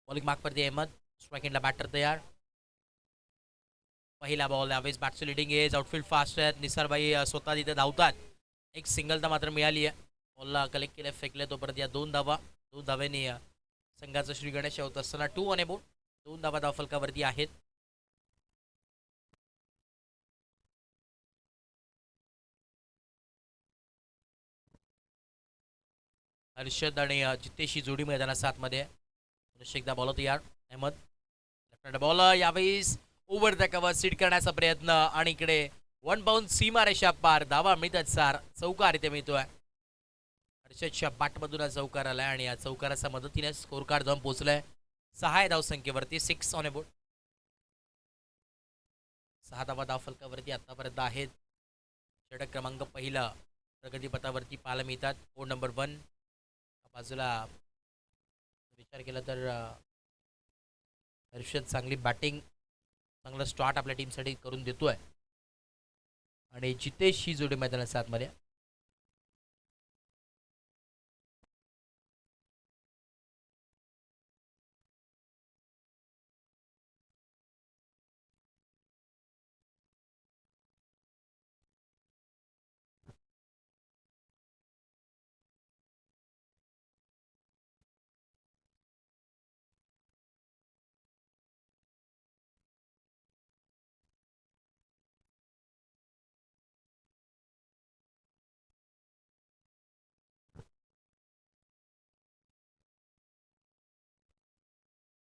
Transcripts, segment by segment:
Bowling मार्कवरती Ahmad. Strike batter तयार. पहिला ball यावेळेस बॅटचं लिडिंग एज. आउटफील्ड फास्ट आहेत. निसारबाई स्वतः तिथे धावतात. एक सिंगल तर मात्र मिळाली आहे. बॉलला कलेक्ट केलं, फेकले. तोपर्यंत या 2 धावा. 2 धाव्यांनी संघाचं श्री गणेश होत असताना 2 ऑन ए बोर्ड. 2 धावा धावफलकावरती आहेत. हर्षद आणि जितेशची जोडी मैदानात 7 मध्ये. एकदा बॉल तयार. अहमद बॉल यावेळेस ओव्हर द कव्हर सीट करण्याचा प्रयत्न आणि इकडे 1 बाउंड सीमारेषा पार. धावा मिळतात 4. चौकार इथे मिळतोय. हर्षदच्या बॅटमधून चौकार आलाय आणि या चौकाराच्या मदतीने स्कोर कार्ड जाऊन पोहोचलाय 6 धावसंख्येवरती. 6 ऑन ए बोर्ड. 6 धावा धावफलकावरती आतापर्यंत आहेत. षटक क्रमांक पहिला प्रगतीपथावरती पाहायला मिळतात. बोर्ड नंबर 1 बाजूला विचार केला तर हर्षद चांगली बॅटिंग, चांगला स्टार्ट आपल्या टीमसाठी करून देतोय. आणि जितेश ही जोडी मैदानात 7 मध्ये.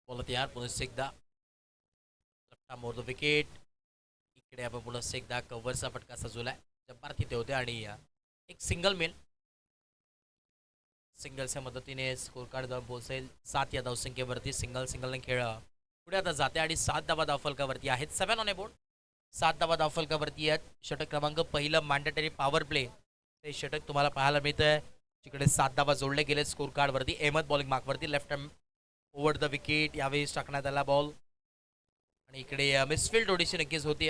बोलत यार पुन्हा एकदा मोर द विकेट. इकडे आपण पुन्हा एकदा कव्हरचा फटका सजवलाय. जब्बार तिथे होते आणि एक सिंगल मेल. सिंगलच्या मदतीने स्कोर कार्ड जाऊन पोहोचेल 7 या धावसंख्येवरती. सिंगलने खेळ पुढे आता जाते आणि 7 धावा धावफलकावरती आहेत. 7 ऑन ए बोर्ड. 7 धावा धावफलकावरती आहेत. षटक क्रमांक पहिलं मॅन्डेटरी पॉवर प्ले ते षटक तुम्हाला पाहायला मिळतंय. जिकडे 7 धावा जोडले गेले स्कोर कार्डवरती. अहमद बॉलिंग मार्कवरती. Left hand over the wicket यावेळेस टाकण्यात आला बॉल. आणि इकडे मिसफिल्ड थोडीशी नक्कीच होती.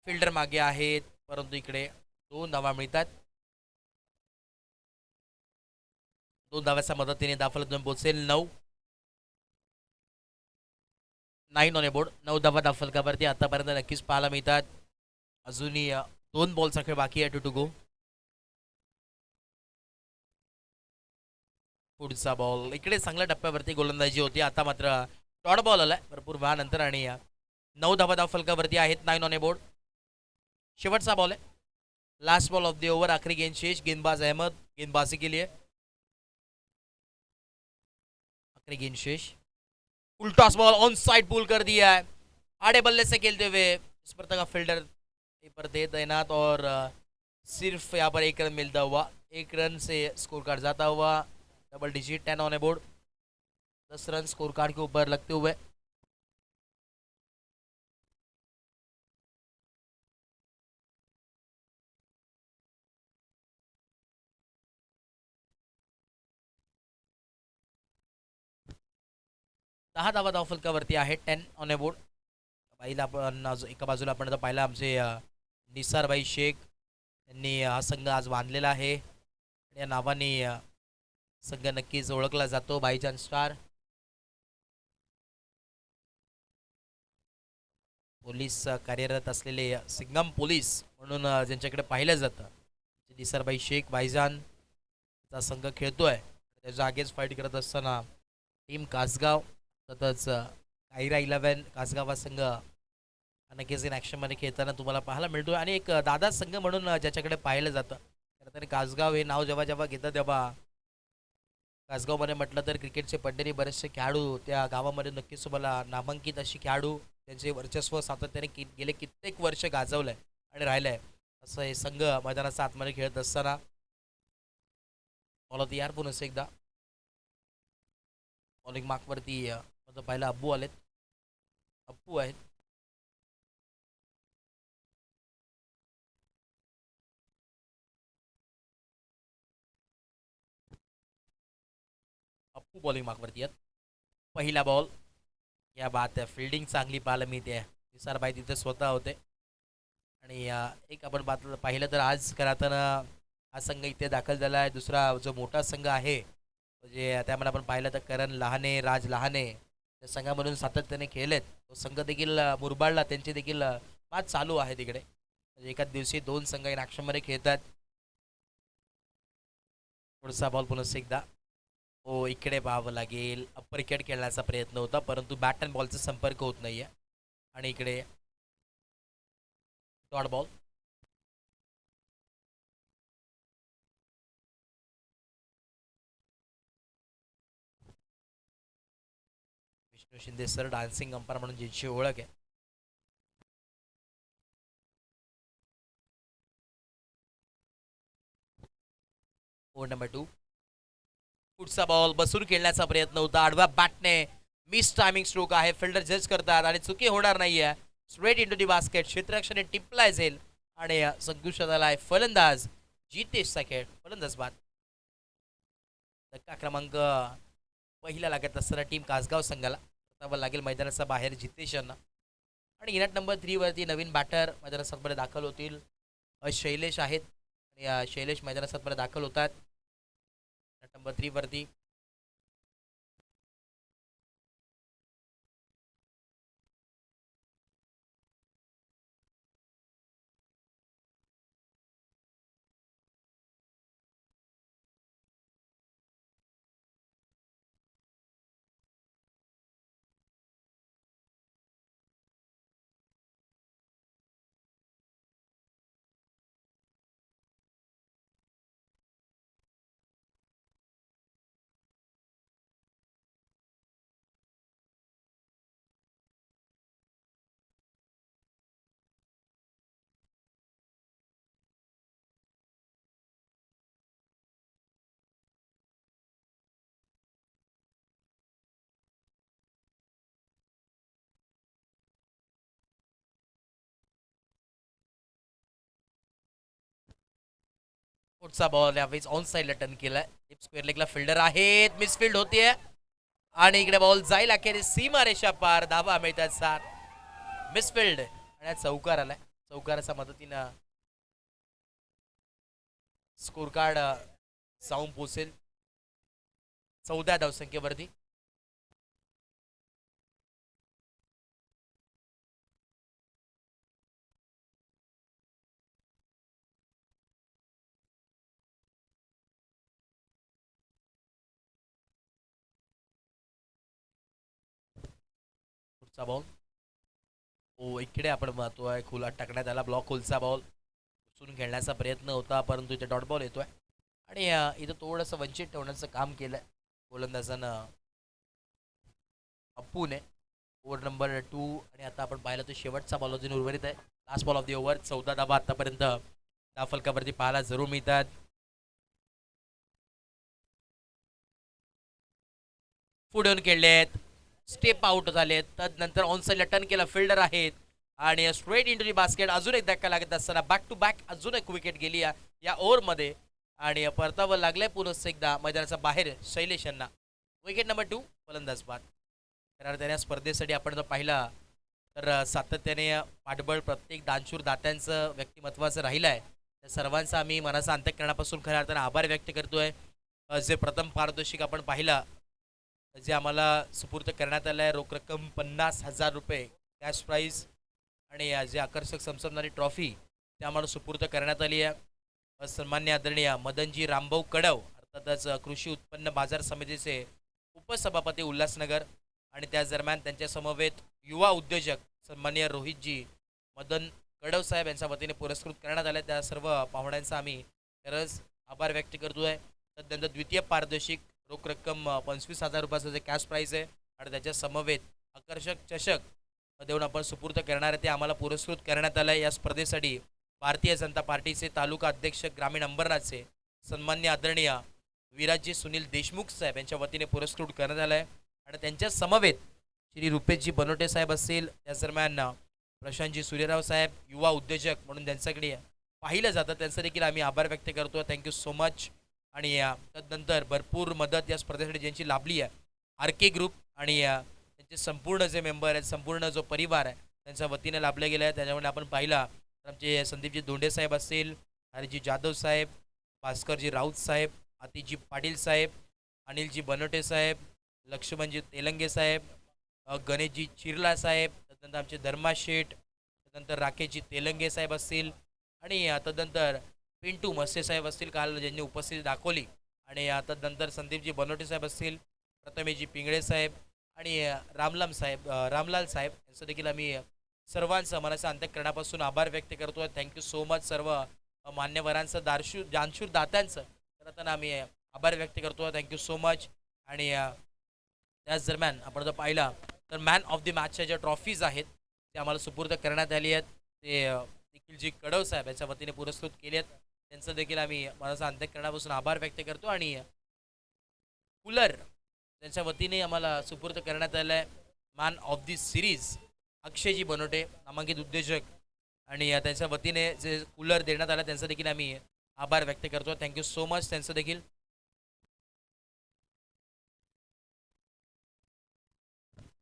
फिल्डर मागे आहेत परंतु इकडे 2 धावा मिळतात. 2 धाव्याच्या मदतीने धावफलक पोहोचेल 9 ऑन ए बोर्ड. 9 धावा धावफलकावरती आतापर्यंत नक्कीच पाहायला मिळतात. अजूनही 2 बॉलचा खेळ बाकी आहे. To go. पुढचा बॉल इकडे चांगल्या टप्प्यावरती गोलंदाजी होती. आता मात्र डॉट बॉल आलाय भरपूर वेळानंतर आणि 9 धावा धावफलकावरती आहेत. 9 ऑन ए बोर्ड. शेवटचा बॉल आहे. Last ball of the over. आखरी गेंद शेष. गेंदबाज अहमद गेंदबाजी के लिए. आखरी गेंद शेष. उल्टा बॉल ऑन साइड पुल कर दिया है. आड़े बल्ले से खेलते हुए इस पर तक फील्डर पर दे तैनात और सिर्फ यहाँ पर 1 रन मिलता हुआ. 1 रन से स्कोर कार्ड जाता हुआ. Double digit 10 on a board. 10 run score card के ऊपर लगते हुए. दहा धावा धावफलकावरती आहे. 10 ऑन ए बोर्ड. पहिला आपण एका बाजूला आपण पाहिला आमचे निसारबाई शेख यांनी हा संघ आज बांधलेला आहे. या नावाने संघ नक्कीच ओळखला जातो. भाईजान स्टार. पोलीस कार्यरत असलेले सिंगम पोलीस म्हणून ज्यांच्याकडे पाहिलं जातं निसारबाई शेख भाईजानचा संघ खेळतोय. त्याच्या आगेच फाईट करत असताना टीम कासगाव तसंच कायरा 11 कासगाव हा संघ नक्कीच इन ॲक्शनमध्ये खेळताना तुम्हाला पाहायला मिळतो. आणि एक दादा संघ म्हणून ज्याच्याकडे पाहिलं जातं. खरं कासगाव हे नाव जेव्हा जेव्हा घेतं तेव्हा कासगावमध्ये म्हटलं तर क्रिकेटचे पडलेले बरेचसे खेळाडू त्या गावामध्ये नक्कीच तुम्हाला नामांकित अशी खेळाडू त्यांचे वर्चस्व सातत्याने गेले कित्येक वर्ष गाजवलंय आणि राहिलंय. असं हे संघ मैदानाचा आतमध्ये खेळत असताना बॉल तयार पुन्हा एकदा. बॉलिंग मार्कवरती पाहिलं अब्बू आलेत. अप्पू आहेत. अप्पू बॉलिंग मार्कवरती आहेत. पहिला बॉल. या बात आहे. फिल्डिंग चांगली पाहायला मिळते. निसारबाई तिथे स्वतः होते. आणि एक आपण बात पाहिलं तर आज करताना हा संघ इथे दाखल झाला आहे. दुसरा जो मोठा संघ आहे म्हणजे त्यामध्ये आपण पाहिलं तर करण लहाने, राज लहाने त्या संघामधून सातत्याने खेळलेत. तो संघ देखील मुरबाडला त्यांचे देखील मॅच चालू आहे तिकडे. म्हणजे एकाच दिवशी दोन संघ इन ॲक्शनमध्ये खेळतात. पुढचा बॉल पुन्हा एकदा. हो, इकडे पाहावं लागेल. अप्पर विकेट खेळण्याचा प्रयत्न होता, परंतु बॅट अँड बॉलचा संपर्क होत नाहीये. आणि इकडे dot ball. Vishnu Shinde sir dancing umpire म्हणून ज्यांची ओळख आहे. Over number 2. पुढचा बॉल बसून खेळण्याचा प्रयत्न होता. आडव्या बॅटने मिस टायमिंग स्ट्रोक आहे. फिल्डर जज करतात आणि चुकी होणार नाहीये. स्ट्रेट इंटू दी बास्केट. क्षेत्ररक्षणे टिपलाय जाईल आणि संघर्षात आलाय फलंदाज जितेश सखेड. फलंदाज बाद. धक्का क्रमांक पहिला लागत असताना टीम कासगाव संघाला प्रथम लागेल मैदानाचा बाहेर जितेश यांना. आणि इनट नंबर 3 वरती नवीन बॅटर मैदानात दाखल होतील. शैलेश आहेत आणि शैलेश मैदानात दाखल होतात नंबर 3 वरती. पुढचा बॉल यावेळेस ऑन साईडला टर्न केलाय. स्क्वेअर लेगला फिल्डर आहेत. मिसफिल्ड होतीये आणि इकडे बॉल जाईल अखेर सीमारेषा पार. धावा मिळतात 7. मिसफिल्ड आणि चौकार आलाय. चौकाराच्या मदतीनं स्कोर कार्ड जाऊन पोचेल 14 धावसंख्येवरती. पुढचा बॉल. हो, इकडे आपण पाहतोय खुला टाकण्यात आला. ब्लॉक होलचा बॉल उचलून खेळण्याचा प्रयत्न होता, परंतु इथे डॉट बॉल येतोय आणि इथं थोडंसं वंचित ठेवण्याचं काम केलंय गोलंदाजानं अप्पूने. ओव्हर नंबर 2 आणि आता आपण पाहिलं तर शेवटचा बॉल अजून उर्वरित आहे. Last ball of the over. 14 धावा आतापर्यंत धावफलकावरती पाहायला जरूर मिळतात. पुढे येऊन खेळलेत. स्टेप आउट झालेत. तदनंतर ऑन साईडला टर्न केला. फिल्डर आहेत आणि स्ट्रेट इंटू दी बास्केट. अजून एक धक्का लागत असताना बॅक टू बॅक अजून एक विकेट गेली या ओव्हरमध्ये आणि परतावं लागलंय पुन्हा एकदा मैदानाच्या बाहेर शैलेश यांना. विकेट नंबर 2 फलंदाज बाद. खऱ्या अर्थाने स्पर्धेसाठी आपण जर पाहिला तर सातत्याने पाठबळ प्रत्येक दानशूर दात्यांचं व्यक्तिमत्वाचं राहिलं आहे. त्या सर्वांचा आम्ही मनाचा अंतःकरणापासून खऱ्या अर्थाने आभार व्यक्त करतोय. जे प्रथम पारितोषिक आपण पाहिला जे आम्हाला सुपूर्द करण्यात आलं आहे, रोख रक्कम 50,000 रुपये कॅश प्राईज आणि जे आकर्षक समसमणारी ट्रॉफी ते आम्हाला सुपूर्द करण्यात आली आहे. सन्मान्य आदरणीय मदनजी रामभाऊ कडव अर्थातच कृषी उत्पन्न बाजार समितीचे उपसभापती उल्हासनगर आणि त्याच दरम्यान त्यांच्या समवेत युवा उद्योजक सन्मान्य रोहितजी मदन कडव साहेब यांच्या वतीने पुरस्कृत करण्यात आले. त्या सर्व पाहुण्यांचा आम्ही खरंच आभार व्यक्त करतो आहे. त्यानंतर द्वितीय पारितोषिक रोख रक्कम 25,000 रुपयाचं जे कॅश प्राईज आहे आणि त्याच्या समवेत आकर्षक चषक देऊन आपण सुपूर्द करणार आहे ते आम्हाला पुरस्कृत करण्यात आलं आहे. या स्पर्धेसाठी भारतीय जनता पार्टीचे तालुका अध्यक्ष ग्रामीण अंबरनाथचे सन्मान्य आदरणीय विराजजी सुनील देशमुख साहेब यांच्या वतीने पुरस्कृत करण्यात आलं आहे आणि त्यांच्या समवेत श्री रुपेशजी बनोटे साहेब असतील. त्याच दरम्यान प्रशांतजी सूर्यराव साहेब युवा उद्योजक म्हणून ज्यांच्याकडे पाहिलं जातं त्यांचं देखील आम्ही आभार व्यक्त करतो. Thank you so much. आणि त्यानंतर भरपूर मदत या स्पर्धेसाठी ज्यांची लाभली आहे आर के ग्रुप आणि त्यांचे संपूर्ण जे मेंबर आहेत संपूर्ण जो परिवार आहे त्यांच्या वतीने लाभले गेले आहे. त्याच्यामुळे आपण पाहिला तर आमचे संदीपजी दोंडे साहेब असतील, हरिजी जाधव साहेब, भास्करजी राऊत साहेब, आतिजी पाटील साहेब अनिलजी बनोटे साहेब, लक्ष्मणजी तेलंगे साहेब, गणेशजी चिरला साहेब, तदनंतर आमचे धर्मा शेठ, तदनंतर राकेशजी तेलंगे साहेब असतील आणि तदनंतर पिंटू मस्से साहेब असतील काल ज्यांनी उपस्थिती दाखवली आणि तदनंतर संदीपजी बनोटे साहेब असतील, प्रथमेशजी पिंगळे साहेब आणि रामलाल साहेब यांचं देखील आम्ही सर्वांचं मनाच्या अंतःकरणापासून आभार व्यक्त करतो. थँक्यू सो मच सर्व मान्यवरांचं जानशूर दात्यांचं तर आम्ही आभार व्यक्त करतो. Thank you so much. आणि त्याच दरम्यान आपण जर पाहिला तर मॅन ऑफ द मॅचच्या ज्या ट्रॉफीज आहेत ते आम्हाला सुपूर्द करण्यात आली आहेत. ते देखील जी कडव साहेब याच्या वतीने पुरस्कृत केले आहेत त्यांचं देखील आम्ही मनाचा अंतःकरणापासून आभार व्यक्त करतो. आणि कूलर त्यांच्या वतीने आम्हाला सुपूर्द करण्यात आलं आहे man of the series अक्षयजी Banote नामांकित उद्योजक आणि त्यांच्या वतीने जे कूलर देण्यात आलं त्यांचं देखील आम्ही आभार व्यक्त करतो. थँक्यू सो मच त्यांचं देखील.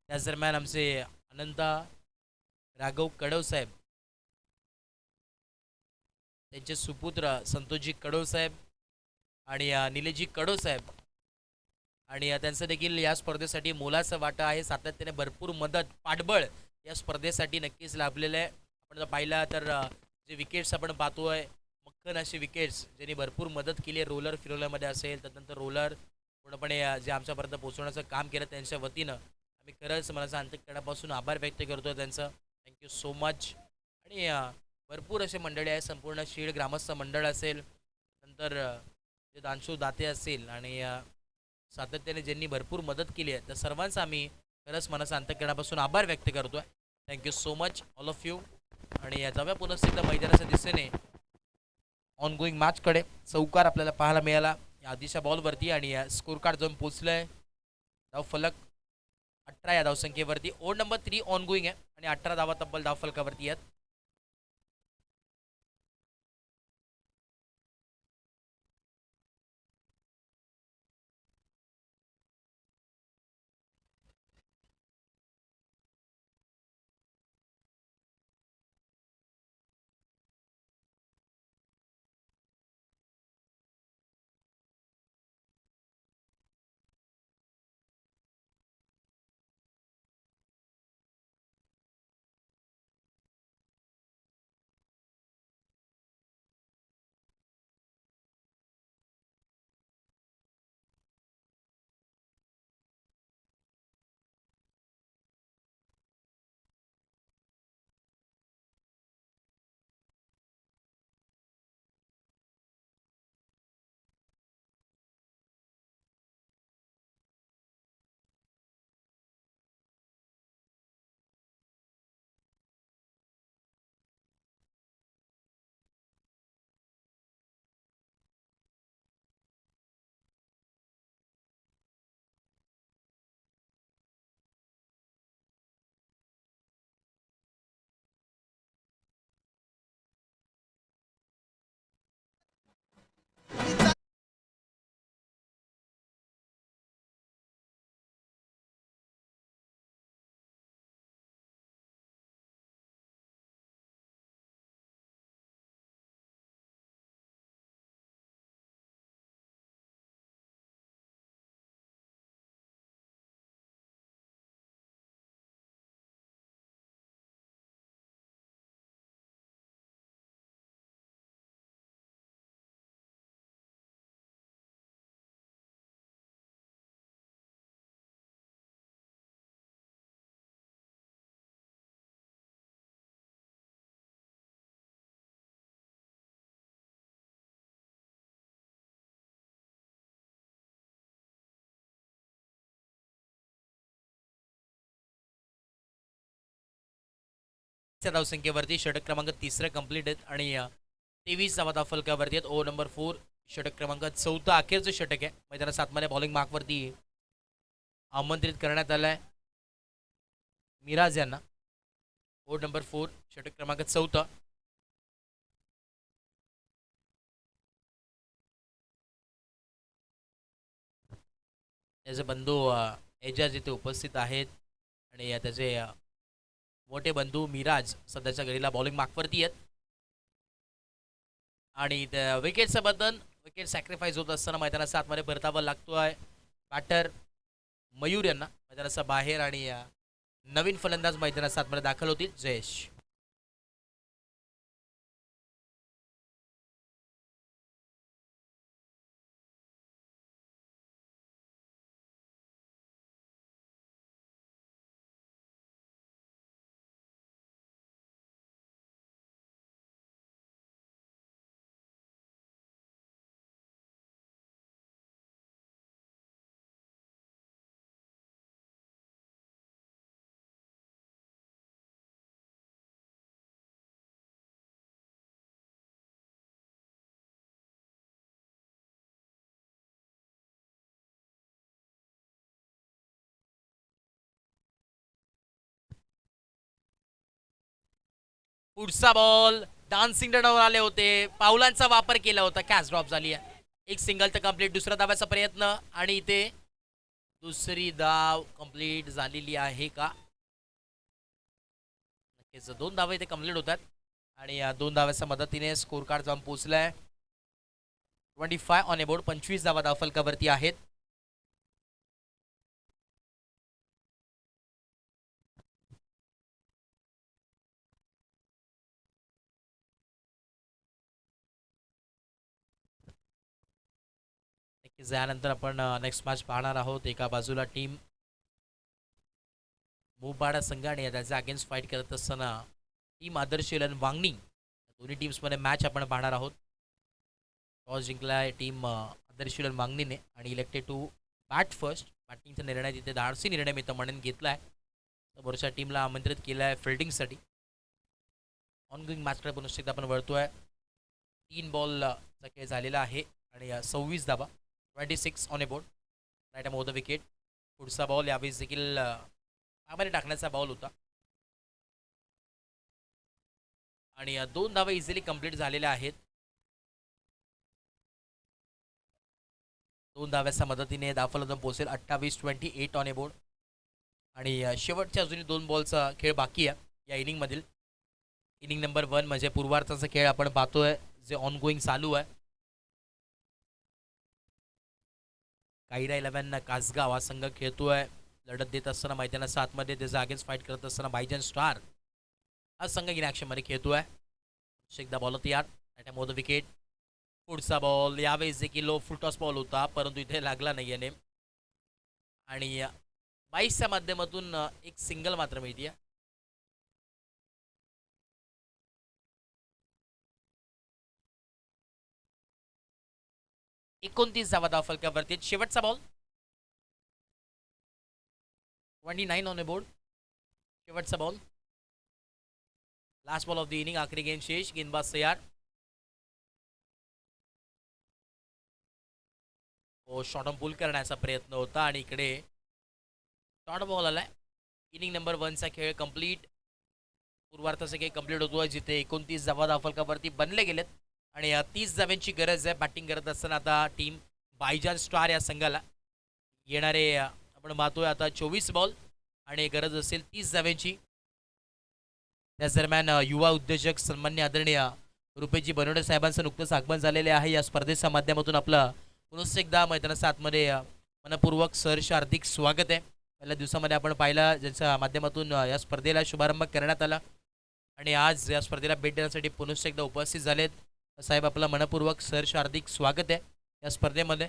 त्याच दरम्यान आमचे अनंता राघव कडव साहेब त्यांचे सुपुत्र संतोषजी कडव साहेब आणि निलेशजी कडव साहेब आणि त्यांचं देखील या स्पर्धेसाठी मोलाचं वाटा आहे. सातत्याने भरपूर मदत पाठबळ या स्पर्धेसाठी नक्कीच लाभलेलं आहे. आपण जर पाहिला तर जे विकेट्स आपण पाहतोय मक्कन असे विकेट्स ज्यांनी भरपूर मदत केली आहे रोलर फिरवल्यामध्ये असेल त्यानंतर रोलर पूर्णपणे जे आमच्यापर्यंत पोहोचवण्याचं काम केलं त्यांच्या वतीनं आम्ही खरंच मनाचा अंतःकरणापासून आभार व्यक्त करतो त्यांचं. Thank you so much. आणि भरपूर असे मंडळी आहे संपूर्ण शीळ ग्रामस्थ मंडळ असेल नंतर जे दानशूर दाते असतील आणि सातत्याने ज्यांनी भरपूर मदत केली आहे त्या सर्वांचा आम्ही खरंच मनाचा अंतःकरणापासून आभार व्यक्त करतो आहे. Thank you so much all of you. आणि जाऊया पुनः एकदा मैदानाच्या दिशेने ऑन गोईंग मॅचकडे. चौकार आपल्याला पाहायला मिळाला या आधीच्या बॉलवरती आणि स्कोर कार्ड जाऊन पोचलं आहे. धावफलक 18 या धावसंख्येवरती. ओव्हर नंबर 3 ऑन गोईंग आहे आणि 18 धावा तब्बल धावफलकावरती आहेत. धावसंख्येवरती षटक क्रमांक 3 कंप्लीट आहेत आणि 23 धावा धावफलकावरती आहेत. ओव्हर नंबर 4 षटक क्रमांक 4 अखेरचं षटक आहे. मैदानात 7 मध्ये बॉलिंग मार्कवरती आमंत्रित करण्यात आलं आहे मिराज यांना. ओव्हर नंबर 4 षटक क्रमांक 4. त्याचे बंधू एजाज इथे उपस्थित आहेत आणि त्याचे मोठे बंधू मिराज सध्याच्या घडीला बॉलिंग मार्कवरती आहेत आणि विकेटचं बदल विकेट सॅक्रिफाईस होत असताना मैदानाच्या आतमध्ये परतावा लागतो आहे. बॅटर मयूर यांना मैदानाच्या बाहेर आणि नवीन फलंदाज मैदानाच्या आतमध्ये दाखल होतील जयेश. पुढचा बॉल डान्सिंग रनवर आले होते, पावलांचा वापर केला होता, कॅच ड्रॉप झाली आहे. एक सिंगल तर कंप्लीट. दुसरा धावाचा प्रयत्न आणि इथे दुसरी धाव कंप्लीट झालेली आहे का? नक्कीच 2 धावा इथे कंप्लीट होतात आणि या 2 धावाच्या मदतीने स्कोर कार्ड जाऊन पोहोचलाय 25 ऑन ए बोर्ड. 25 धावा धावफलकावरती आहेत. यानंतर आपण नेक्स्ट मॅच पाहणार आहोत. एका बाजूला टीम मोबाडा संघ आणि त्याच्या अगेन्स्ट फाईट करत असताना टीम आदर्श वांगणी, दोन्ही टीम्समध्ये मॅच आपण पाहणार आहोत. टॉस जिंकलाय टीम आदर्श वांगणीने आणि इलेक्टेड टू बॅट फर्स्ट. बॅटिंगचा निर्णय तिथे धाडसी निर्णय मी तर म्हणून घेतलाय. समोरच्या टीमला आमंत्रित केलं आहे फिल्डिंगसाठी. ऑनगोईंग मॅचकडे पुन्हा एकदा आपण वळतोय. 3 बॉलचा खेळ झालेला आहे आणि 26 धावा, 26 on a board. Right time over the wicket. पुढचा बॉल यावेळेस देखील आम्हाला टाकण्याचा बॉल होता आणि 2 धावा इझिली कंप्लीट झालेल्या आहेत. 2 धाव्याच्या मदतीने धावफलक पोहोचेल 28-28 ऑन ए बोर्ड आणि शेवटच्या अजूनही 2 बॉलचा खेळ बाकी आहे या इनिंगमधील. इनिंग नंबर 1 म्हणजे पूर्वार्धाचा खेळ आपण पाहतोय जे ऑनगोईंग चालू आहे. कायरा 11 कासगाव हा संघ खेळतोय. लढत देत असताना मैदानाच्या आतमध्ये त्याचा अगेन्स्ट फाईट करत असताना बायजन स्टार हा संघ इन ॲक्शनमध्ये खेळतोय. एकदा बॉल तयार. राईट मोद विकेट. पुढचा बॉल यावेळेस देखील लो फुल टॉस बॉल होता परंतु इथे लागला नाही याने आणि 22च्या माध्यमातून एक सिंगल मात्र मिळते. एकोणतीस धावा धावफलकावरती. शेवटचा बॉल 29 ऑन ए बोर्ड. शेवटचा ball, last ball of the inning. आखरी गेंद शेष. गेंदबाज तयार. शॉर्ट ऑन पुल करण्याचा प्रयत्न होता आणि इकडे शॉर्ट बॉल आलाय. इनिंग नंबर 1चा खेळ कंप्लीट. पूर्वार्धाचा खेळ कंप्लीट होतोय जिथे 29 धावा धावफलकावरती बनले गेलेत आणि 30 धाव्यांची गरज आहे बॅटिंग करत असताना आता टीम बायजान स्टार या संघाला. येणारे आपण पाहतोय आता 24 बॉल आणि गरज असेल 30 धाव्यांची. त्याच दरम्यान युवा उद्योजक सन्मान्य आदरणीय रुपेशजी बनवडे साहेबांचं नुकतंच आगमन झालेले आहे. या स्पर्धेच्या माध्यमातून आपलं पुन्हा एकदा मैदानाच्या आतमध्ये मनपूर्वक सहर्ष हार्दिक स्वागत आहे. पहिल्या दिवसामध्ये आपण पाहिलं ज्यांच्या माध्यमातून या स्पर्धेला शुभारंभ करण्यात आला आणि आज या स्पर्धेला भेट देण्यासाठी पुन्हा एकदा उपस्थित झालेत. साहेब आपलं मनपूर्वक सहर्ष हार्दिक स्वागत आहे या स्पर्धेमध्ये.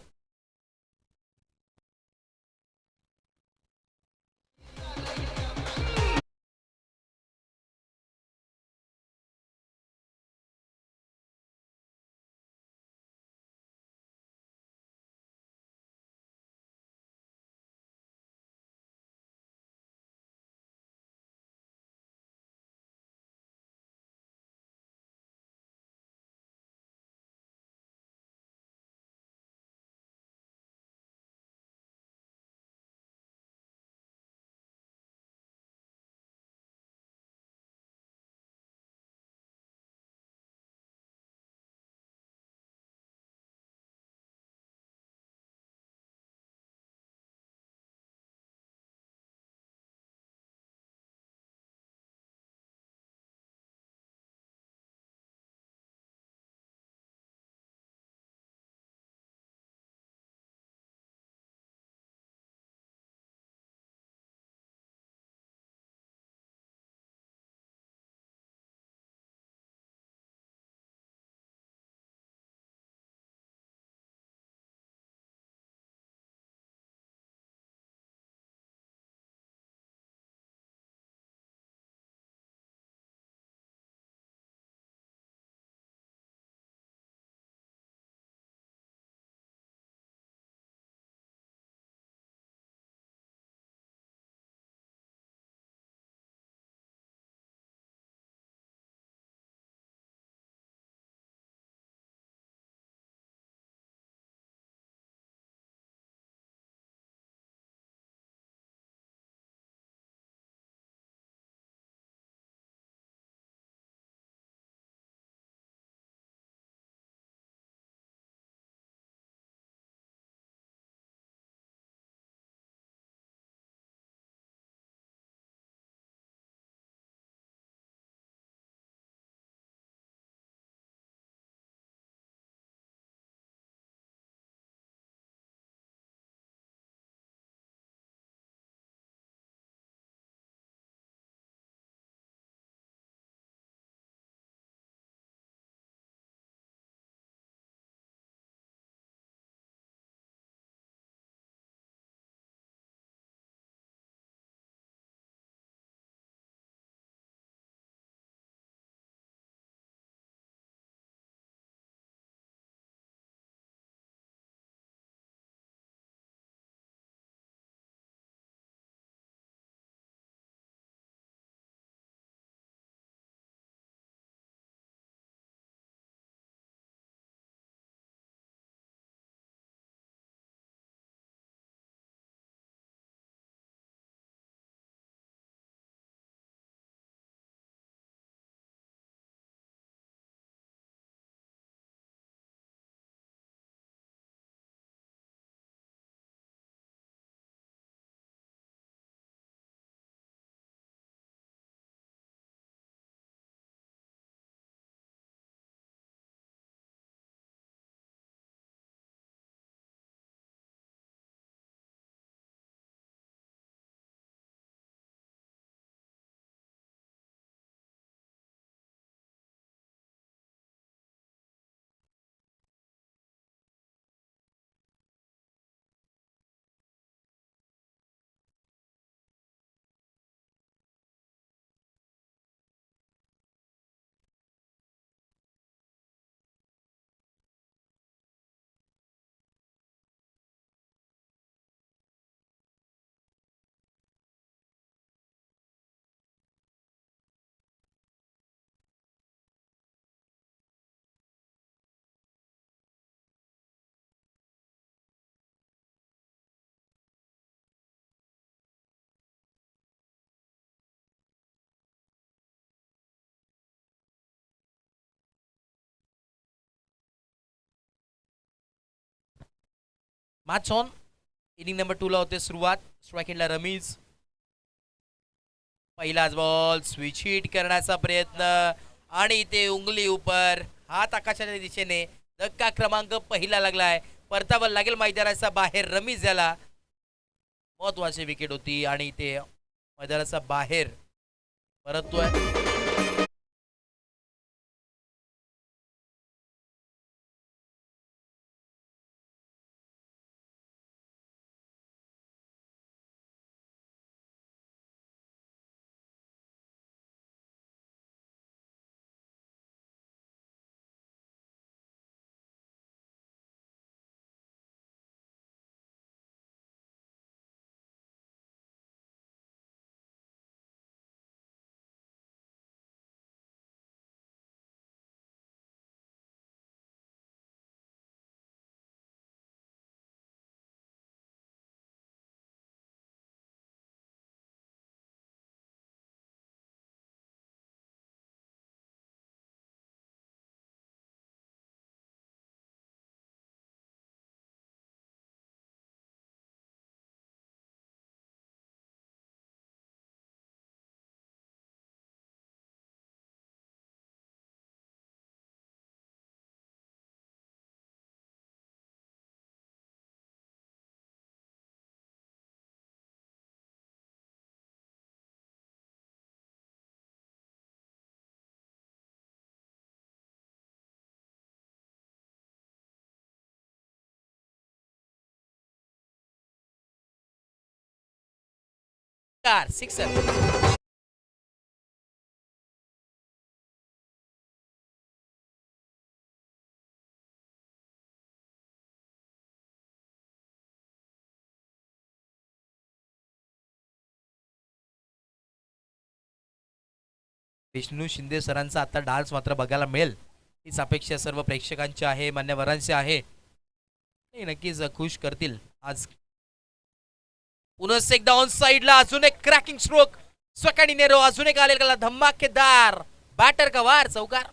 Match on. इनिंग नंबर 2 ला होते सुरुवात. स्ट्राईक एंडला रमीज. पहिलाच बॉल स्विच हिट करण्याचा प्रयत्न आणि ते उंगली उपर हात आकाशाच्या दिशेने. धक्का क्रमांक पहिला लागलाय. परतावा लागेल मैदानाचा बाहेर. रमीज याला महत्वाची विकेट होती आणि ते मैदानाचा बाहेर परततोय. सिक्सर. विष्णू शिंदे सरांचा आता डान्स मात्र बघायला मिळेल हीच अपेक्षा सर्व प्रेक्षकांची आहे, मान्यवरांची आहे. नक्कीच खुश करतील आज. पुन्हा एकदा ऑन साइडला अजून एक क्रॅकिंग स्ट्रोक. स्वकानी नेरो अजून एक आलेला धमाकेदार बॅटर का वार चौकार.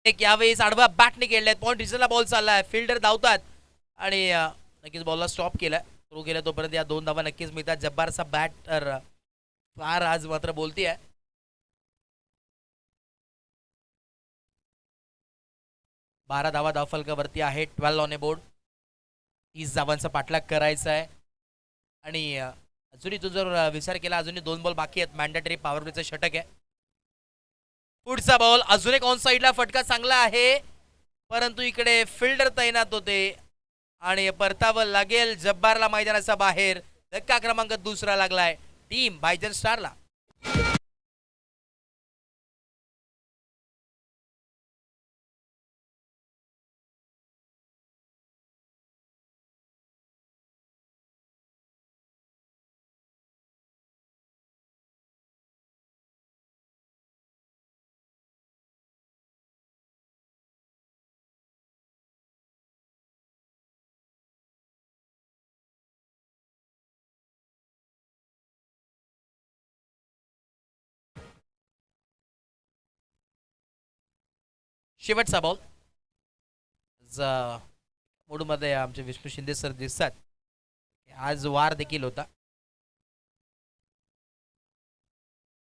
एक यावेळेस आडवा बॅटने खेळलाय. पॉइंट रिझनला बॉल चाललाय. फिल्डर धावतात आणि नक्कीच बॉलला स्टॉप केलाय. थ्रू केला तोपर्यंत या 2 धावा नक्कीच मिळतात. जब्बारचा बॅटर फार आज मात्र बोलती आहे. 12 धावा धावफलकावरती आहे. 12 ऑन ए बोर्ड. 30 धावांचा पाठलाग करायचा आहे आणि अजूनही तू जर विचार केला अजूनही 2 बॉल बाकी आहेत. मॅन्डेटरी पॉवर प्लेचं षटक आहे. पुढचा बॉल अजून एक ऑन साइडला फटका चांगला आहे परंतु इकडे फिल्डर तैनात होते आणि परतावं लागेल जब्बारला मैदानाचा बाहेर. धक्का क्रमांक 2 लागलाय टीम भाईजन स्टारला. शेवटचा बॉल. मूडमध्ये आमचे विष्णू शिंदे सर दिसतात. आज वार देखील होता.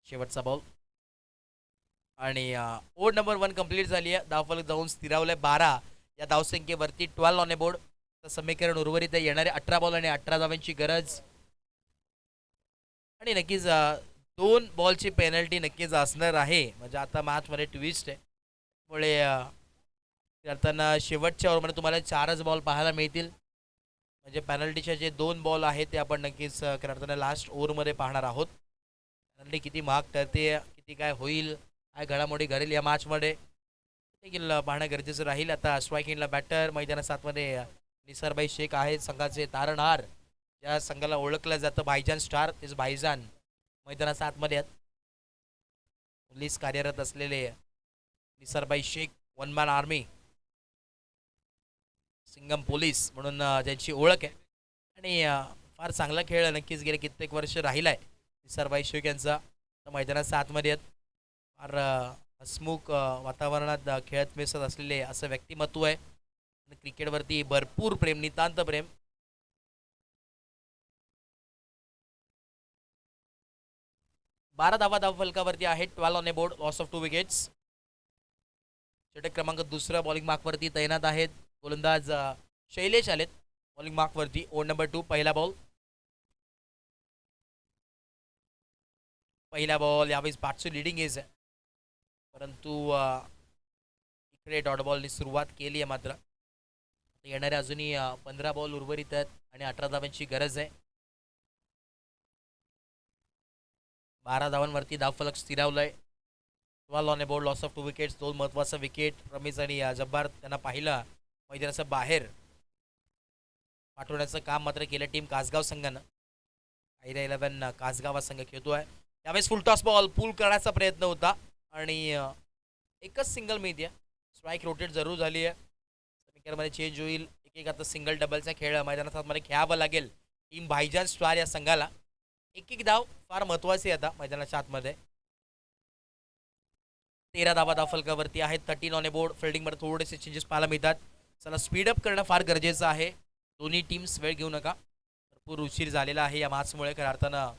शेवटचा बॉल आणि ओव्हर नंबर 1 कंप्लीट झाली आहे. धावफलक जाऊन स्थिरावलंय 12 या धावसंख्येवरती. 12 ऑन ए बोर्ड. समीकरण उर्वरित येणारे 18 बॉल आणि 18 धावांची गरज आणि नक्कीच 2 बॉलची पेनल्टी नक्कीच असणार आहे. म्हणजे आता मॅचमध्ये ट्विस्ट आहे मुळे करताना शेवटच्या ओव्हरमध्ये तुम्हाला 4च बॉल पाहायला मिळतील. म्हणजे पेनल्टीचे जे 2 बॉल आहेत ते आपण नक्कीच करताना लास्ट ओव्हरमध्ये पाहणार आहोत. पेनल्टी किती महाग ठरते, किती काय होईल, काय घडामोडी घडेल या मॅचमध्ये देखील पाहणं गरजेचं राहील. आता स्ट्राईक एंडला बॅटर मैदानात 7 मध्ये निसारबाई शेख आहेत संघाचे तारणहार. ज्या संघाला ओळखलं जातं भाईजान स्टार, तेच भाईजान मैदानाच्या आतमध्ये आहेत. पोलीस कार्यरत असलेले Nisarbai Shaikh, one man army, Singham police म्हणून ज्यांची ओळख आहे. आणि फार चांगला खेळ नक्कीच गेले कित्येक वर्ष राहिलाय निसारबाई शेख यांचा. मैदानाच्या आतमध्ये आहेत. फार हसमुख वातावरणात खेळत मिसळत असलेले असं व्यक्तिमत्व आहे. क्रिकेटवरती भरपूर प्रेम, नितांत प्रेम. बारा धावा धावफलकावरती आहेत. 12 on a board, loss of 2 wickets. षटक क्रमांक दुसऱ्या बॉलिंग मार्कवरती तैनात आहेत. गोलंदाज शैलेश आलेत बॉलिंग मार्कवरती. ओव्हर नंबर 2, पहिला बॉल. पहिला बॉल यावेळेस बॅटची लिडिंग एज आहे, परंतु इकडे डॉट बॉलनी सुरुवात केली आहे. मात्र येणाऱ्या अजूनही 15 बॉल उर्वरित आहेत आणि 18 धावांची गरज आहे. 12 धावांवरती धावफलक स्थिरावलाय. 12 on a board, loss of 2 wickets. 2 महत्त्वाचं विकेट. रमेश आणि जब्बार त्यांना पाहिलं मैदानाचं बाहेर पाठवण्याचं काम मात्र केलं टीम कासगाव संघानं. आयरा 11 कासगाव हा संघ खेळतोय. त्यावेळेस फुल टॉस बॉल पूल करण्याचा प्रयत्न होता आणि एकच सिंगल मिळते. स्ट्राईक रोटेट जरूर झाली आहे. समीकरणामध्ये चेंज होईल. एक आता सिंगल डबलचा खेळ मैदानात मध्ये खेळावं लागेल टीम भाईजान स्टार या संघाला. एक धाव फार महत्त्वाची आहे आता मैदानाच्या आतमध्ये. 13 धावा धावफलकावरती आहेत. 13 ऑन ए बोर्ड. फिल्डिंगमध्ये थोडेसे चेंजेस पाहायला मिळतात. चला स्पीडअप करणं फार गरजेचं आहे. दोन्ही टीम्स वेळ घेऊ नका. भरपूर उशीर झालेला आहे या मॅचमुळे खऱ्या अर्थानं.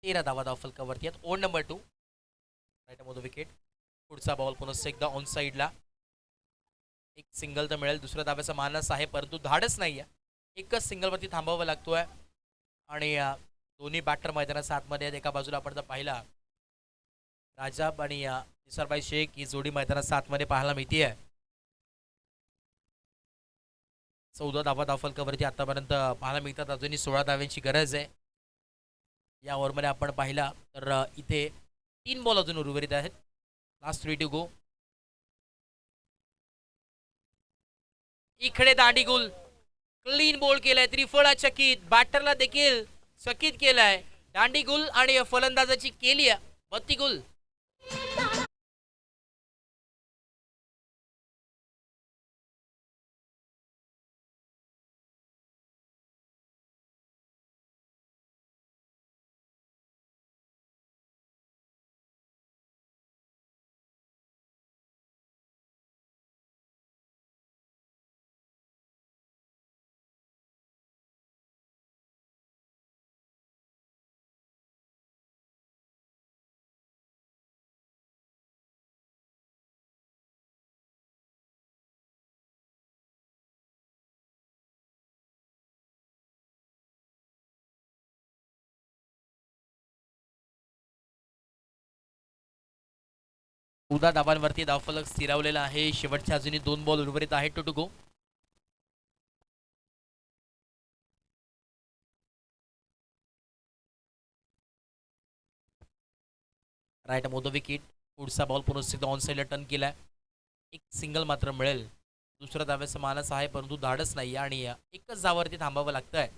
तेरा धावा धावफलकावरती आहेत. ओव्हर नंबर 2, राईट मधून विकेट. पुढचा बॉल पुन्हा एकदा ऑन साईडला. एक सिंगल तर मिळेल. दुसऱ्या धाव्याचा मानस आहे, परंतु धाडच नाही आहे. एकच सिंगलवरती थांबावं लागतोय आणि दोन्ही बॅटर मैदानाच्या आतमध्ये आहेत. एका बाजूला आपण जर पाहिला राजाब आणि निसारबाई शेख ही जोडी मैदानाच्या आतमध्ये पाहायला मिळते आहे. 14 धावा धावफलकावरती आतापर्यंत पाहायला मिळतात. अजूनही 16 धाव्यांची गरज आहे. या ओव्हरमध्ये आपण पाहिला तर इथे 3 बॉल अजून उर्वरित आहेत. Last 3 to go. इकडे दांडीगुल क्लीन बॉल केलाय. त्रिफळा चकित. बॅटरला देखील चकित केलाय दांडीगुल आणि फलंदाजाची केली आहे बत्तीगुल. चौदा धावांवरती धावफलक स्थिरावलेला आहे. शेवटच्या अजूनही 2 बॉल उर्वरित आहेत. 2 टू गो. राईट मोदो विकेट. पुढचा बॉल पुन्हा ऑन साईडला टर्न केलाय. एक सिंगल मात्र मिळेल. दुसऱ्या धाव्याचा मानस आहे, परंतु धाडच नाही आणि एकच धावावरती थांबावं लागतंय.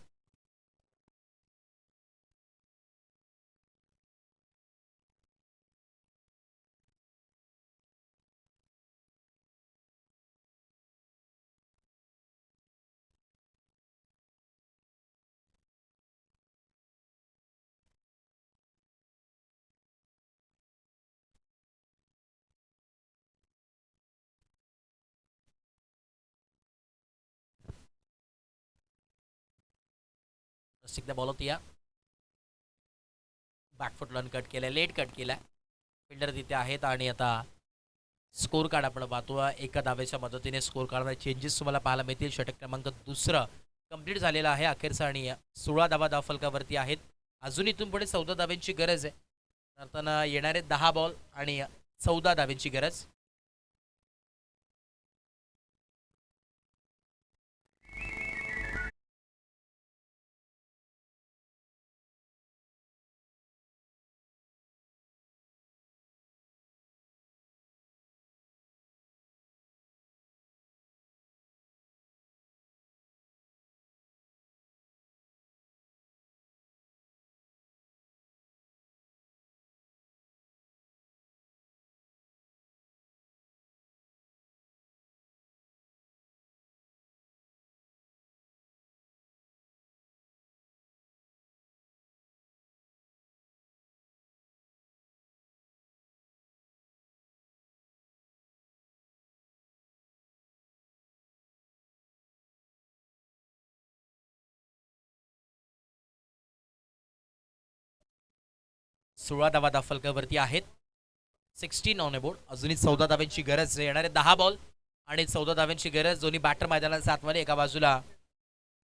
एकदा बॉल होती या बॅकफुट रन कट केलाय. लेट कट केलाय. फिल्डर तिथे आहेत आणि आता स्कोर कार्ड आपण पाहतो. एका धावेच्या मदतीने स्कोर कार्डमध्ये चेंजेस तुम्हाला पाहायला मिळतील. षटक क्रमांक दुसरं कंप्लीट झालेला आहे अखेरचा आणि 16 धावा धावफलकावरती आहेत. अजून इथून पुढे 14 धाव्यांची गरज आहे. नंतर येणारे 10 बॉल आणि 14 धाव्यांची गरज. 16 धावा फलकावरती आहेत. 16 ऑन बोर्ड. अजूनही 14 धाव्यांची गरज. येणारे 10 बॉल आणि 14 धाव्यांची गरज. दोन्ही बॅटर मैदानाच्या आतमध्ये. एका बाजूला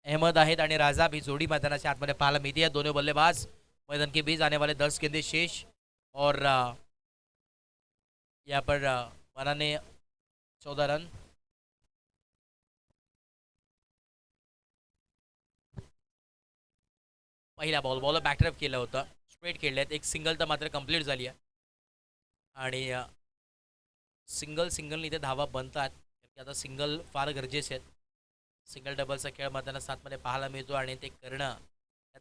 अहमद आहेत आणि राजा भी जोड़ी मैदानाच्या आतमध्ये पाहायला मिळते है. दोनों बल्लेबाज मैदान के बीच आने वाले 10 गेंदे शेष और यहाँ पर बनाने 14 रन. पहिला बॉल बॅकड्राईव्ह केलं होतं. स्ट्रेट खेळल्यात. एक सिंगल तर मात्र कंप्लीट झाली आहे आणि सिंगल इथे धावा बनतात. आता सिंगल फार गरजेचे आहेत. सिंगल डबलचा खेळ मैदानात सातमध्ये पाहायला मिळतो आणि ते करणं,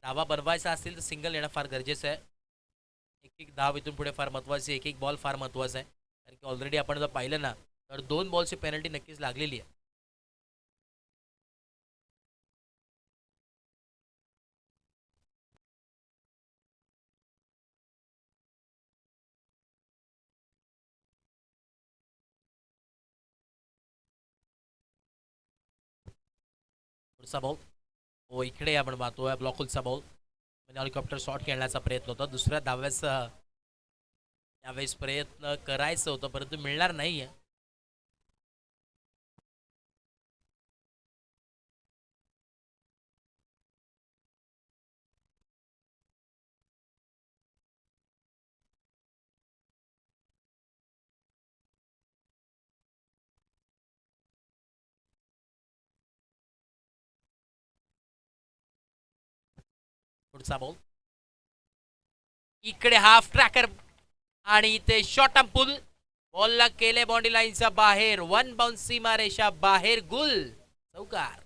धावा बनवायचा असतील तर सिंगल येणं फार गरजेचं आहे. एक धाव इथून पुढे फार महत्त्वाची आहे. एक बॉल फार महत्त्वाचा आहे. कारण की ऑलरेडी आपण जर पाहिलं ना तर 2 बॉलची पेनल्टी नक्कीच लागलेली आहे. पुढचा बॉल इकडे आपण पाहतोय ब्लॉकचा बॉल. म्हणजे हेलिकॉप्टर शॉट खेळण्याचा प्रयत्न होता. दुसऱ्या धाव्याचा यावेळेस प्रयत्न करायचं होतं परंतु मिळणार नाही आहे. पुढचा बॉल इकडे हाफ ट्रॅकर आणि इथे शॉर्ट अंपुल. बॉलला केले बाउंड्री लाईनच्या बाहेर. 1 बाउन्स सीमारेषा बाहेर. गुल चौकार.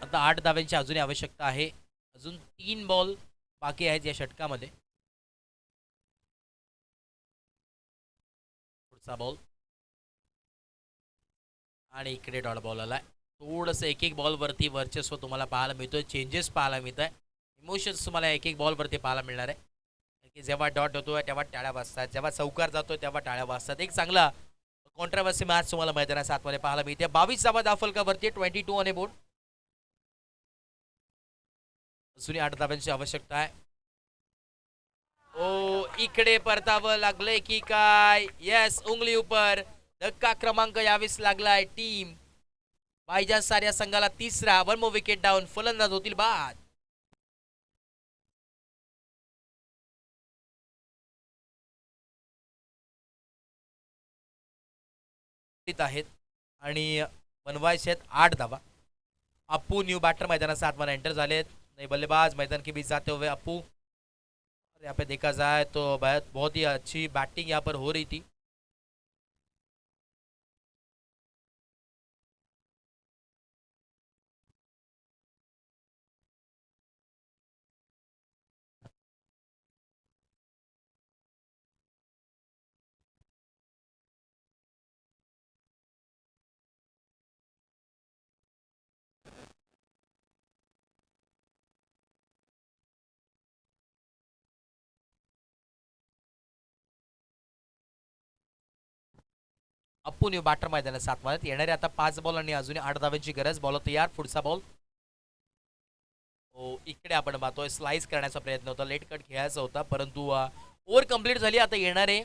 आता 8 धाव्यांची अजूनही आवश्यकता आहे. अजून 3 बॉल बाकी आहेत या षटकामध्ये. पुढचा बॉल आणि इकडे डॉट बॉल आलाय. थोडंसं एक बॉलवरती वर्चस्व तुम्हाला पाहायला मिळतोय. चेंजेस पाहायला मिळत आहे. इमोशन्स तुम्हाला एक बॉलवरती पाहायला मिळणार आहे. की जेव्हा डॉट होतोय तेव्हा टाळ्या वाजतात. जेव्हा चौकार जातोय तेव्हा टाळ्या वाजतात. एक चांगला कॉन्ट्रावर्सी मॅच तुम्हाला मैदानाच्या आतमध्ये पाहायला मिळते. 22 धावा दाफलकावरती 22 ऑन बोर्ड. अजूनही 8 धाव्यांची आवश्यकता आहे. इकडे परतावं लागलंय की काय. येस, उंगली उपर. धक्का क्रमांक यावेळेस लागलाय. टीम भाईजान साऱ्या संघाला तिसरा. 1 मोर विकेट डाऊन. फलंदाज होतील बाद. आहेत आणि बनवायचे आहेत 8 धावा. अप्पू न्यू बैटर मैदानाच्या आतमध्ये एंटर झालेत. नए बल्लेबाज मैदान के बीच जाते हुए अप्पू. यहाँ पे देखा जाए तो बहुत ही अच्छी बैटिंग यहाँ पर हो रही थी. अप्पू न्यू बॅटर मैदानात 7 मध्ये येणारे आता 5 बॉल आणि अजून 8 धाव्यांची गरज. बॉल तयार. पुढचा बॉल इकडे आपण पाहतोय स्लाइस करण्याचा प्रयत्न होता. लेट कट खेळायचा होता परंतु ओव्हर कंप्लीट झाली. आता येणारे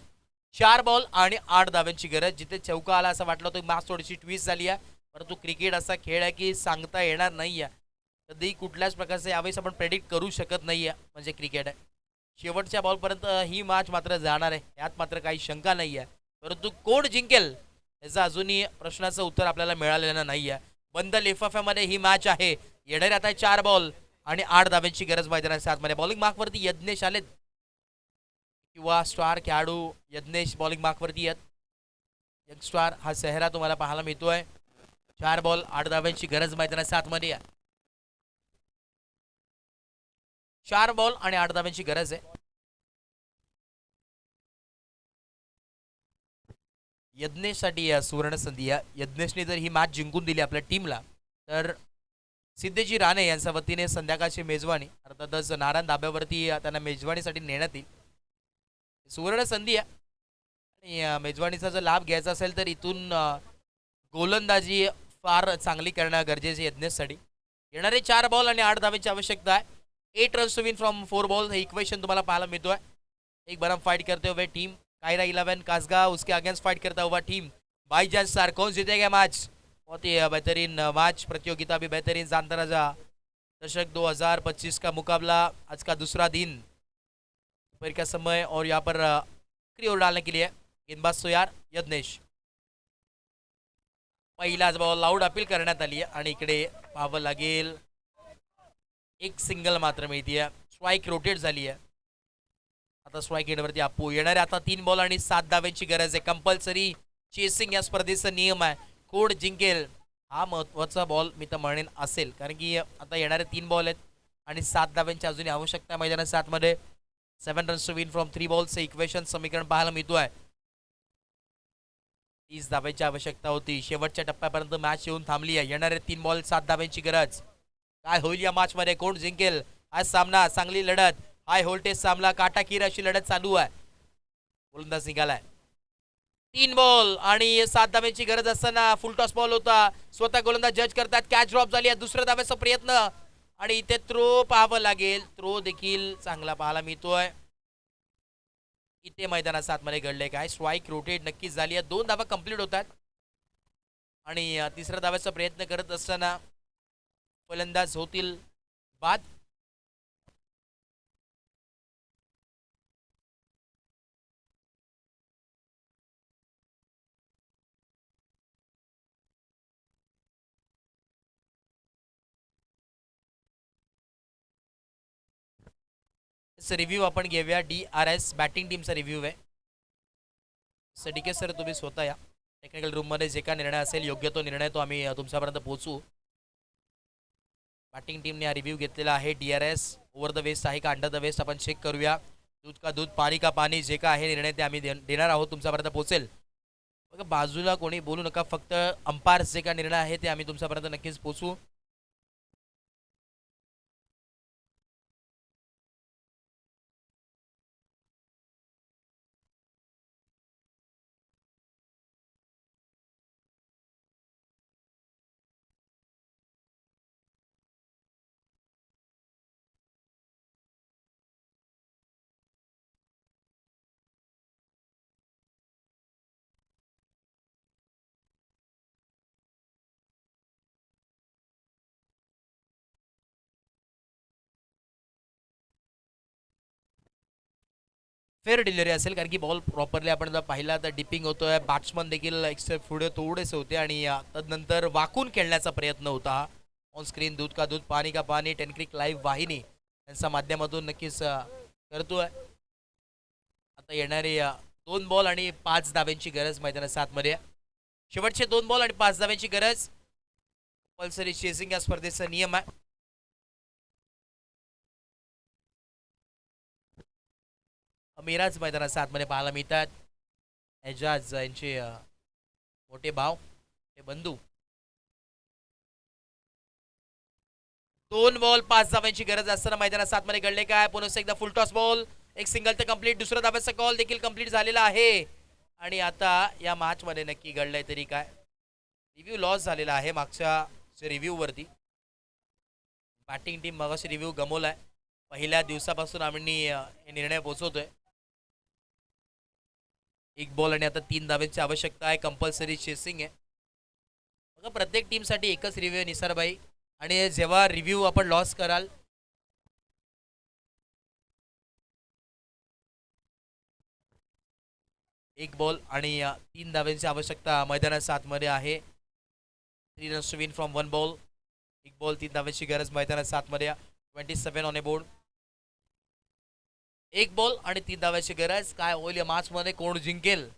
4 बॉल आणि 8 धाव्यांची गरज. जिथे चौका आला असं वाटलं होतं मॅच थोडीशी ट्विस्ट झाली आहे परंतु क्रिकेट असा खेळ आहे की सांगता येणार नाही आहे. कधी कुठल्याच प्रकारचे यावेळेस आपण प्रेडिक्ट करू शकत नाही आहे. म्हणजे क्रिकेट आहे. शेवटच्या बॉलपर्यंत ही मॅच मात्र जाणार आहे. यात मात्र काही शंका नाही आहे. परंतु कोण जिंकेल याचं अजूनही प्रश्नाचं उत्तर आपल्याला मिळालेलं नाही आहे. बंद लिफाफ्यामध्ये ही मॅच आहे. येणारे आता 4 बॉल आणि 8 धाव्यांची गरज मैदानाच्या आतमध्ये. बॉलिंग मार्कवरती यज्ञेश आलेत किंवा स्टार खेळाडू यज्ञेश बॉलिंग मार्कवरती आहेत. यंग स्टार हा चेहरा तुम्हाला पाहायला मिळतोय. 4 बॉल 8 धाव्यांची गरज मैदानाच्या आतमध्ये आहे. 4 बॉल आणि 8 धाव्यांची गरज आहे. यज्ञेशसाठी सुवर्ण संधी आहे. यज्ञेशने जर ही मॅच जिंकून दिली आपल्या टीमला तर सिद्धेजी राणे यांच्या वतीने संध्याकाळची मेजवानी अर्थातच नारायण धाब्यावरती त्यांना मेजवानीसाठी नेण्यात येईल. सुवर्ण संधी आहे आणि मेजवानीचा जर लाभ घ्यायचा असेल तर इथून गोलंदाजी फार चांगली करणं गरजेचे यज्ञेशसाठी. येणारे 4 बॉल आणि 8 धावेची आवश्यकता आहे. 8 runs to win from 4 ball हे इक्वेशन तुम्हाला पाहायला मिळतोय. एक बरम फाइट करते हुए टीम कायरा 11 कासगा उसके अगेंस्ट फाइट करता हुआ टीम भाईजान स्टार. कौन जीतेगा मैच? बहुत ही बेहतरीन मैच, प्रतियोगिता भी बेहतरीन जानता रहा. दशक 2025 का मुकाबला आज का दूसरा दिन दोपहर का समय और यहाँ पर आखिरी ओवर डालने के लिए गेंदबाज सोयार यज्ञेश. पहिलाच बॉल आउट अपील करण्यात आली आहे आणि इकडे पाहावं लागेल एक सिंगल मात्र मिळते. स्ट्राईक रोटेट झाली आहे. आता स्ट्राईक एंडवरती आपू येणारे आता 3 बॉल आणि 7 धाव्यांची गरज आहे. कंपल्सरी चेसिंग या स्पर्धेचा नियम आहे. कोण जिंकेल हा महत्त्वाचा बॉल मी तर म्हणेन असेल, कारण की आता येणारे 3 बॉल आहेत आणि 7 धाव्यांची अजून आवश्यकता आहे मैदानात. 7 मध्ये 7 runs to win from 3 balls equation समीकरण पाहायला मिळतो आहे. 30 धाव्यांची आवश्यकता होती. शेवटच्या टप्प्यापर्यंत मॅच येऊन थांबली आहे. येणारे 3 बॉल 7 धाव्यांची गरज. काय होईल या मॅच मध्ये? कोण जिंकेल आज सामना? चांगली लढत, हाय व्होल्टेज सामना, काटाकीर अशी लढत चालू आहे. गोलंदाज निघालाय. 3 बॉल आणि 7 धाव्यांची गरज असताना फुल टॉस बॉल होता. स्वतः गोलंदाज जज करतात. कॅच ड्रॉप झाली आहे. दुसऱ्या धाव्याचा प्रयत्न आणि इथे थ्रो पाहावं लागेल. थ्रो देखील चांगला पाहायला मिळतोय. इथे मैदानात 7 मध्ये घडले काय? स्ट्राईक रोटेट नक्कीच झाली आहे. 2 धावा कंप्लीट होतात आणि तिसऱ्या धाव्याचा प्रयत्न करत असताना फलंदाज होतील बाद. रिव्ह्यू आपण घेऊया. DRS बॅटिंग टीमचा रिव्ह्यू आहे. सडिके सर तुम्ही स्वतः या. टेक्निकल रूममध्ये जे काय निर्णय असेल योग्य तो निर्णय तो आम्ही तुमच्यापर्यंत पोहोचू. बॅटिंग टीमने हा रिव्ह्यू घेतलेला आहे. DRS ओव्हर द वेस्ट आहे का अंडर द वेस्ट आपण चेक करूया. दूध का दूध पाणी का पाणी जे काय आहे निर्णय ते आम्ही देणार आहोत, तुमच्यापर्यंत पोहोचेल. बघा बाजूला कोणी बोलू नका, फक्त अंपायर्स जे काय निर्णय आहे ते आम्ही तुमच्यापर्यंत नक्कीच पोहोचू. फेअर डिलिव्हरी असेल, कारण की बॉल प्रॉपरली आपण जर पाहिला तर डिपिंग होतोय. बॅट्समन देखील एक स्टेप पुढे थोडेसे होते आणि तदनंतर वाकून खेळण्याचा प्रयत्न होता. ऑन स्क्रीन दूध का दूध पाणी का पाणी टेनक्रिक लाईव्ह वाहिनी यांच्या माध्यमातून नक्कीच करतोय. आता येणारे 2 बॉल आणि 5 धाव्यांची गरज मैदानात 7 मध्ये. शेवटचे 2 बॉल आणि 5 धाव्यांची गरज. कंपल्सरी चेसिंग या स्पर्धेचा नियम आहे. मीराज मैदानात 7 मध्ये पाहायला मिळतात. एजाज यांचे मोठे भाव हे बंधू. 2 बॉल 5 धाव्यांची गरज असताना मैदानात 7 मध्ये घडले काय? पुन्हा एकदा फुल टॉस बॉल, एक सिंगल तर कंप्लीट. दुसरा धाब्याचा कॉल देखील कंप्लीट झालेला आहे आणि आता या मॅच मध्ये नक्की घडलंय तरी काय? रिव्ह्यू लॉस झालेला आहे मागच्या रिव्ह्यू वरती. बॅटिंग टीम मगाशी रिव्ह्यू गमवलाय. पहिल्या दिवसापासून आम्ही हे निर्णय पोहोचवतोय. 1 बॉल आणि आता 3 धाव्यांची आवश्यकता आहे. कंपल्सरी चेसिंग आहे. बघा प्रत्येक टीमसाठी एकच रिव्ह्यू आहे निसारबाई, आणि जेव्हा रिव्ह्यू आपण लॉस कराल 1 बॉल आणि 3 धाव्यांची आवश्यकता मैदानात 7 मध्ये आहे. 3 runs to win from 1 ball. 1 ball 3 धाव्यांची गरज मैदानात 7 मध्ये. 27 ऑन ए बोर्ड. 1 बॉल आणि 3 धाव्याची गरज. काय होईल या मॅच मध्ये? कोण जिंकेल?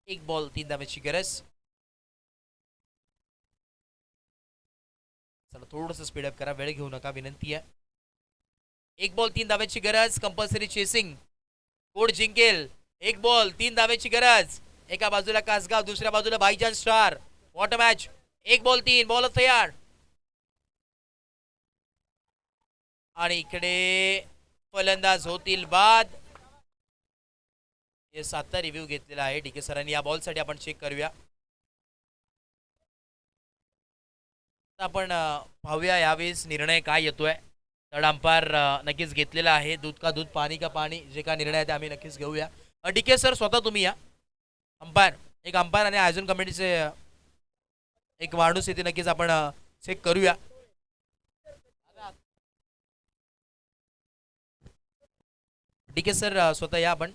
एक बॉल 3 धाव्याची गरज. चला थोडंसं स्पीडअप करा, वेळ घेऊ नका विनंती आहे. एक बॉल 3 धाव्यांची गरज, कंपल्सरी चेसिंग, कोड जिंकेल. एक बॉल 3 धाव्यांची गरज, एका बाजूला कासगाव, दुसऱ्या बाजूला भाईजान स्टार. What a match. एक बॉल 3 बॉल तयार. आणि इकडे फलंदाज होतील बाद. हे 7 रिव्ह्यू घेतलेला आहे डीके सरांनी. या बॉलसाठी आपण चेक करूया. आपण पाहूया यावेळेस निर्णय काय येतोय. थर्ड अंपायर नक्कीच घेतलेला आहे. दूध का दूध, पाणी का पाणी, जे काय निर्णय आहे ते आम्ही नक्कीच घेऊया. डीके सर स्वतः तुम्ही या. अंपायर, एक अंपायर आणि आयोजन कमिटीचे एक माणूस येथे नक्कीच आपण चेक करूया. डीके सर स्वतः या आपण.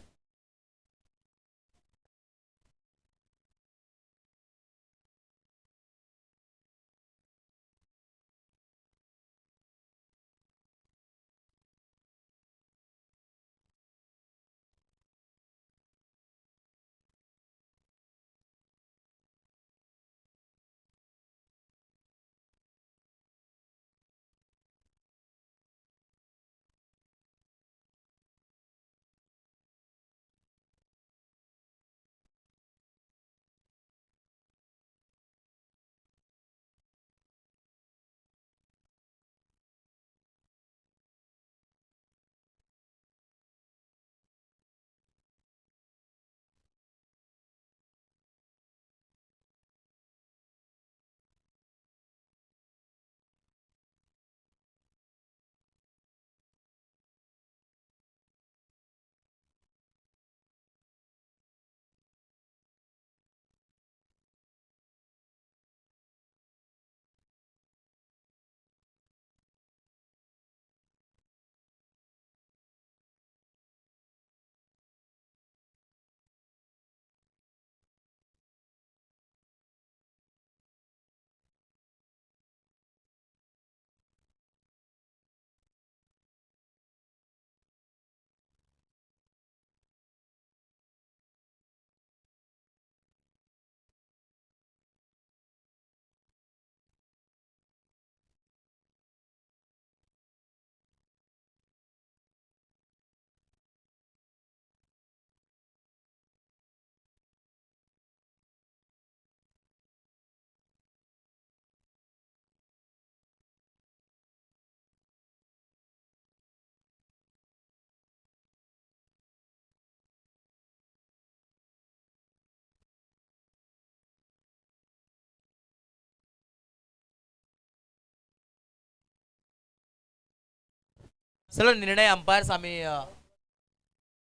चला निर्णय अंपायर्स आम्ही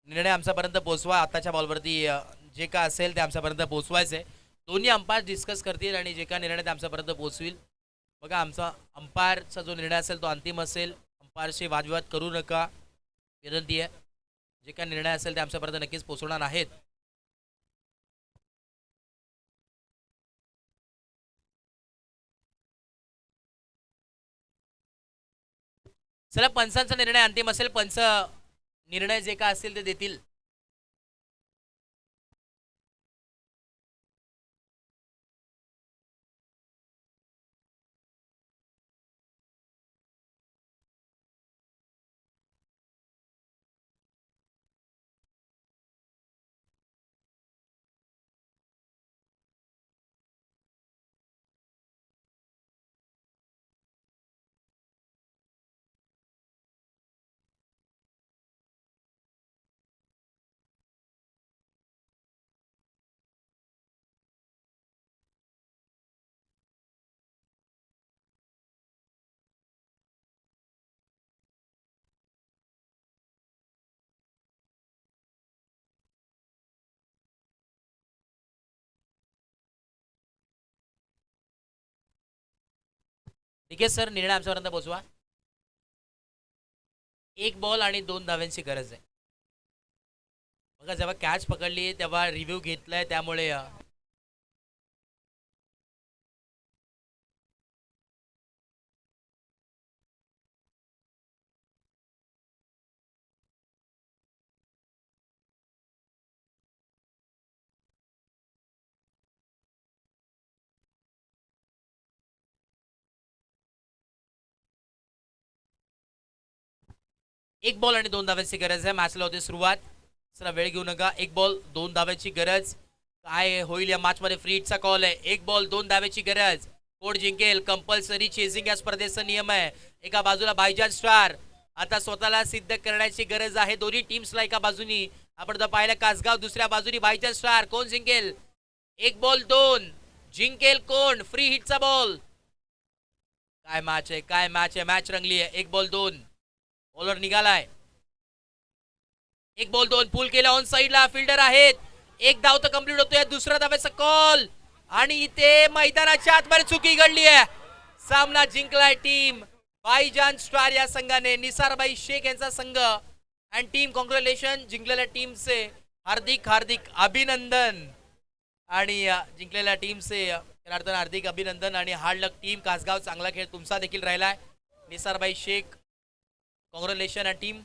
निर्णय आमच्यापर्यंत पोहोचवा. आताच्या बॉलवरती जे काय असेल ते आमच्यापर्यंत पोहोचवायचं आहे. दोन्ही अंपायर डिस्कस करतील आणि जे काय निर्णय ते आमच्यापर्यंत पोहोचतील. बघा, आमचा अंपायरचा जो निर्णय असेल तो अंतिम असेल. अंपायरशी वादविवाद करू नका, विनंती आहे. जे काय निर्णय असेल ते आमच्यापर्यंत नक्कीच पोहोचवणार आहेत. चला, पंचांचा निर्णय अंतिम असेल. पंच निर्णय जे काय असतील ते देतील. ठीक आहे सर, निर्णय आमच्यापर्यंत पोहोचवा. एक बॉल आणि 2 धाव्यांची गरज आहे. बघा, जेव्हा कॅच पकडली तेव्हा रिव्ह्यू घेतलाय, त्यामुळे एक बॉल आणि 2 धावांची गरज आहे. मॅचला होते सुरुवात. चला वेळ घेऊ नका. एक बॉल 2 धावांची गरज. काय होईल या मॅचमध्ये? फ्री हिटचा कॉल आहे. एक बॉल 2 धावांची गरज. कोण जिंकेल? कंपल्सरी चेसिंग या स्पर्धेचा नियम आहे. एका बाजूला भाईजान स्टार आता स्वतःला सिद्ध करण्याची गरज आहे. दोन्ही टीम्सला एका बाजूनी आपण जर पाहिलं कासगाव, दुसऱ्या बाजूनी भाईजान स्टार. कोण जिंकेल? एक बॉल 2 जिंकेल कोण? फ्री हिटचा बॉल. काय मॅच आहे, काय मॅच आहे. मॅच रंगली आहे. एक बॉल 2 बॉलर निघालाय. एक बॉल 2 पुल केला. ऑन साइडला फिल्डर आहेत. एक धाव तर कंप्लीट होतोय. दुसरा धावाचा कॉल आणि इथे मैदानाच्या आतमध्ये चुकी घडली आहे. सामना जिंकलाय टीम भाईजान स्टार या संघाने. निसारबाई शेख यांचा संघ अँड टीम कॉंग्रॅच्युलेशन. जिंकलेल्या टीमचे हार्दिक हार्दिक अभिनंदन आणि जिंकलेल्या टीमचे जनार्दन हार्दिक अभिनंदन. आणि हार्ड लक टीम कासगाव. चांगला खेळ तुमचा देखील राहिलाय. निसारबाई शेख कॉंग्रॅच्युलेशन टीम.